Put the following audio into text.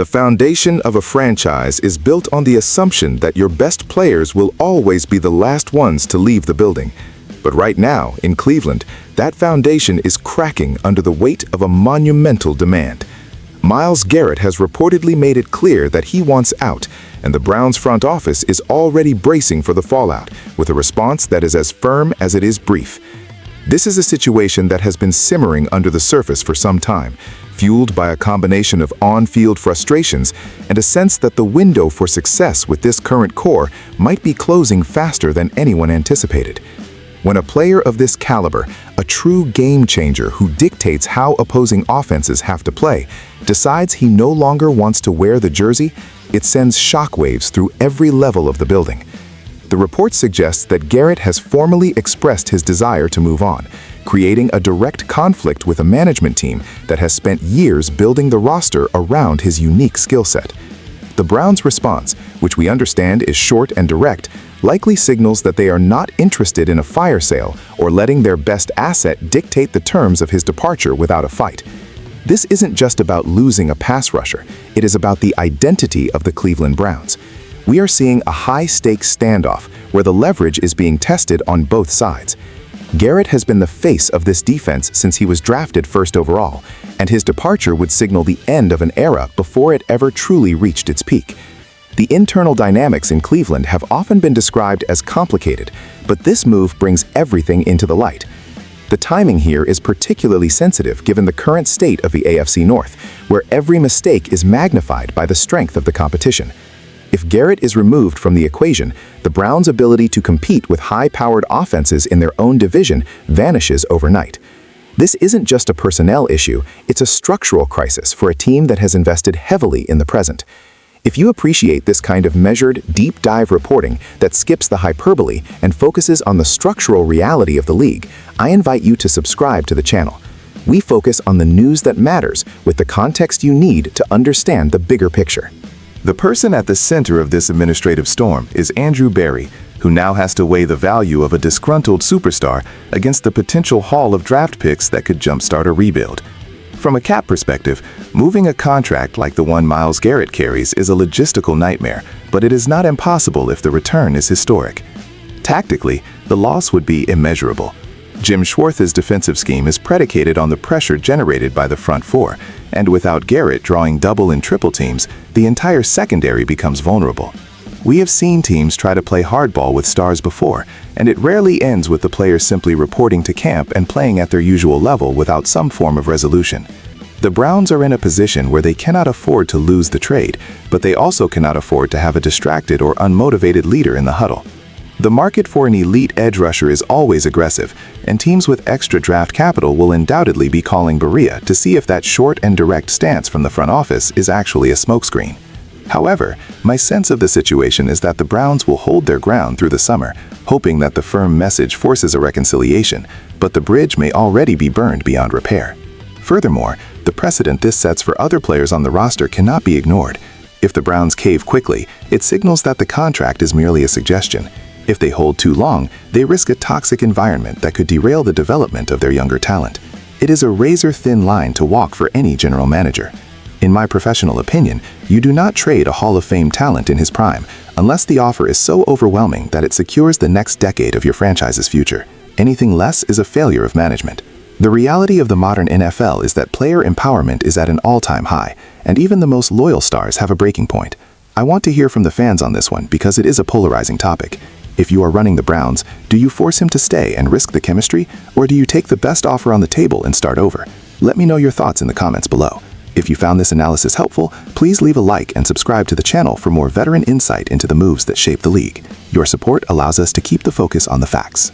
The foundation of a franchise is built on the assumption that your best players will always be the last ones to leave the building. But right now, in Cleveland, that foundation is cracking under the weight of a monumental demand. Myles Garrett has reportedly made it clear that he wants out, and the Browns front office is already bracing for the fallout, with a response that is as firm as it is brief. This is a situation that has been simmering under the surface for some time, fueled by a combination of on-field frustrations and a sense that the window for success with this current core might be closing faster than anyone anticipated. When a player of this caliber, a true game changer who dictates how opposing offenses have to play, decides he no longer wants to wear the jersey, it sends shockwaves through every level of the building. The report suggests that Garrett has formally expressed his desire to move on, creating a direct conflict with a management team that has spent years building the roster around his unique skill set. The Browns' response, which we understand is short and direct, likely signals that they are not interested in a fire sale or letting their best asset dictate the terms of his departure without a fight. This isn't just about losing a pass rusher, it is about the identity of the Cleveland Browns. We are seeing a high-stakes standoff where the leverage is being tested on both sides. Garrett has been the face of this defense since he was drafted first overall, and his departure would signal the end of an era before it ever truly reached its peak. The internal dynamics in Cleveland have often been described as complicated, but this move brings everything into the light. The timing here is particularly sensitive given the current state of the AFC North, where every mistake is magnified by the strength of the competition. If Garrett is removed from the equation, the Browns' ability to compete with high-powered offenses in their own division vanishes overnight. This isn't just a personnel issue, it's a structural crisis for a team that has invested heavily in the present. If you appreciate this kind of measured, deep-dive reporting that skips the hyperbole and focuses on the structural reality of the league, I invite you to subscribe to the channel. We focus on the news that matters with the context you need to understand the bigger picture. The person at the center of this administrative storm is Andrew Berry, who now has to weigh the value of a disgruntled superstar against the potential haul of draft picks that could jumpstart a rebuild. From a cap perspective, moving a contract like the one Myles Garrett carries is a logistical nightmare, but it is not impossible if the return is historic. Tactically, the loss would be immeasurable. Jim Schwartz's defensive scheme is predicated on the pressure generated by the front four, and without Garrett drawing double and triple teams, the entire secondary becomes vulnerable. We have seen teams try to play hardball with stars before, and it rarely ends with the players simply reporting to camp and playing at their usual level without some form of resolution. The Browns are in a position where they cannot afford to lose the trade, but they also cannot afford to have a distracted or unmotivated leader in the huddle. The market for an elite edge rusher is always aggressive, and teams with extra draft capital will undoubtedly be calling Berea to see if that short and direct stance from the front office is actually a smokescreen. However, my sense of the situation is that the Browns will hold their ground through the summer, hoping that the firm message forces a reconciliation, but the bridge may already be burned beyond repair. Furthermore, the precedent this sets for other players on the roster cannot be ignored. If the Browns cave quickly, it signals that the contract is merely a suggestion. If they hold too long, they risk a toxic environment that could derail the development of their younger talent. It is a razor-thin line to walk for any general manager. In my professional opinion, you do not trade a Hall of Fame talent in his prime unless the offer is so overwhelming that it secures the next decade of your franchise's future. Anything less is a failure of management. The reality of the modern NFL is that player empowerment is at an all-time high, and even the most loyal stars have a breaking point. I want to hear from the fans on this one because it is a polarizing topic. If you are running the Browns, do you force him to stay and risk the chemistry, or do you take the best offer on the table and start over? Let me know your thoughts in the comments below. If you found this analysis helpful, please leave a like and subscribe to the channel for more veteran insight into the moves that shape the league. Your support allows us to keep the focus on the facts.